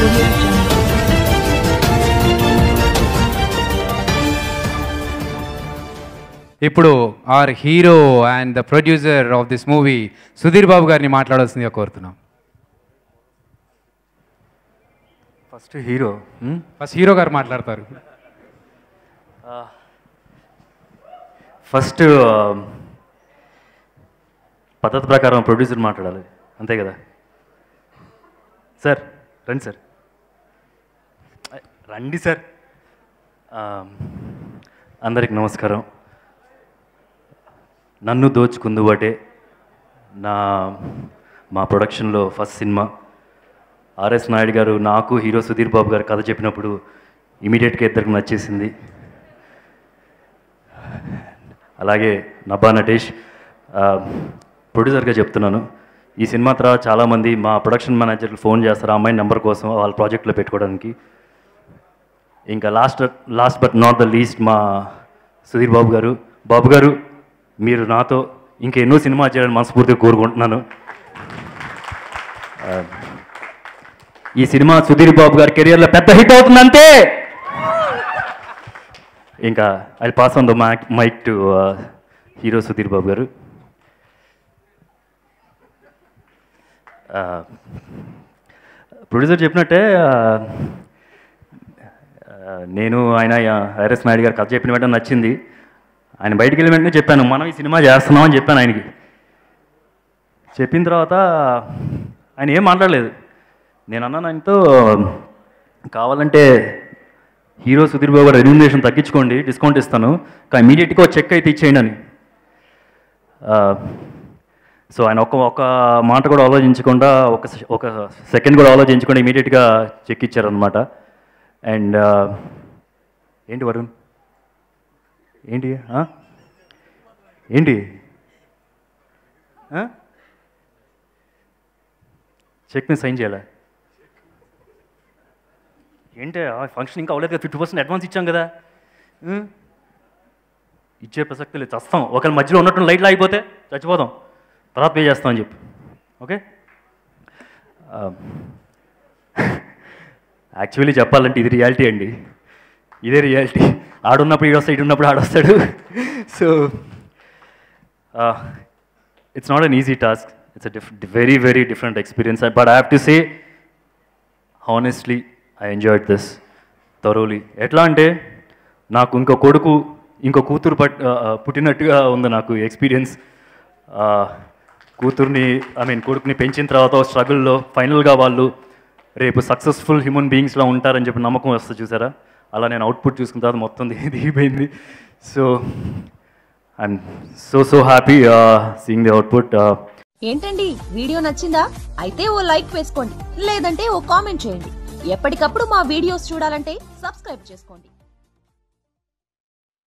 Audio Jungle. ఇప్పుడు our hero and the producer of this movie Sudheer Babu గారిని మాట్లాడాల్సిందిగా కోరుతున్నాం. ఫస్ట్ హీరో గారు మాట్లాడతారు. ఫస్ట్ పద్ధతి ప్రకారం ప్రొడ్యూసర్ మాట్లాడాలి, అంతే కదా సార్? రండి సార్, రండి సార్. అందరికి నమస్కారం. నన్ను దోచుకుందువాటే మా ప్రొడక్షన్లో ఫస్ట్ సినిమా. ఆర్ఎస్ నాయుడు గారు నాకు హీరో సుధీర్ బాబు గారు కథ చెప్పినప్పుడు ఇమీడియట్గా ఇద్దరికి నచ్చేసింది. అలాగే నభా నటేష్, ప్రొడ్యూసర్గా చెప్తున్నాను, ఈ సినిమా తర్వాత చాలామంది మా ప్రొడక్షన్ మేనేజర్లు ఫోన్ చేస్తారు ఆ అమ్మాయి నెంబర్ కోసం వాళ్ళ ప్రాజెక్ట్లో పెట్టుకోవడానికి. ఇంకా last but not the least మా సుధీర్ బాబు గారు మీరు నాతో ఇంకా ఎన్నో సినిమా చేయాలని మనస్ఫూర్తిగా కోరుకుంటున్నాను. ఈ సినిమా సుధీర్ బాబు గారి కెరియర్లో పెద్ద హిట్ అవుతుందంటే ఇంకా I pass on the mic to hero Sudheer Babu గారు. ప్రొడ్యూసర్ చెప్పినట్టే నేను ఆయన ఆర్ఎస్ నాయుడు గారు కథ చెప్పిన వెంటనే నచ్చింది. ఆయన బయటికి వెళ్ళిన వెంటనే చెప్పాను మనం ఈ సినిమా చేస్తున్నామని చెప్పాను ఆయనకి. చెప్పిన తర్వాత ఆయన ఏం మాట్లాడలేదు. నేను అన్నాను ఆయనతో, కావాలంటే హీరో సుధీర్ బాబు గారు రెమ్యూనరేషన్ తగ్గించుకోండి, డిస్కౌంట్ ఇస్తాను, కానీ ఇమీడియట్గా ఒక చెక్ అయితే ఇచ్చేయండి అని. సో ఆయన ఒక మాట కూడా ఆలోచించకుండా, ఒక సెకండ్ కూడా ఆలోచించకుండా ఇమీడియట్గా చెక్ ఇచ్చారనమాట. అండ్ ఏంటి వరుణ్, ఏంటి చెక్ మీద సైన్ చేయాలా? ఏంటి ఫంక్షన్ ఇంకా అవ్వలేదు కదా, 50% అడ్వాన్స్ ఇచ్చాం కదా, ఇచ్చే ప్రసక్తి లేదు, చస్తాం. ఒకవేళ మధ్యలో ఉన్నట్టు లైట్లు ఆగిపోతే చచ్చిపోతాం, తర్వాత పే చేస్తామని చెప్పి. ఓకే, యాక్చువల్లీ చెప్పాలంటే ఇది రియాలిటీ అండి, ఇదే రియాలిటీ. ఆడున్నప్పుడు ఈడొస్తాడు, ఇటు ఉన్నప్పుడు ఆడొస్తాడు. So it's not an easy task, it's a very very different experience. But I have to say honestly I enjoyed this thoroughly. ఎట్లా అంటే నాకు ఇంకో కూతురు పుట్టినట్టుగా ఉంది నాకు ఎక్స్పీరియన్స్. కొడుకుని పెంచిన తర్వాత స్ట్రగుల్లో ఫైనల్గా వాళ్ళు రేపు సక్సెస్ఫుల్ హ్యూమన్ బీయింగ్స్లా ఉంటారని చెప్పి నమ్మకం వస్తుంది చూసారా, అలా నేను అవుట్పుట్ చూసుకున్న తర్వాత మొత్తం దిగిపోయింది. So I'm so happy seeing the output. ఏంటండి వీడియో నచ్చిందా? అయితే ఓ లైక్ వేసుకోండి, లేదంటే ఓ కామెంట్ చేయండి. ఎప్పటికప్పుడు మా వీడియోస్ చూడాలంటే సబ్స్క్రైబ్ చేసుకోండి.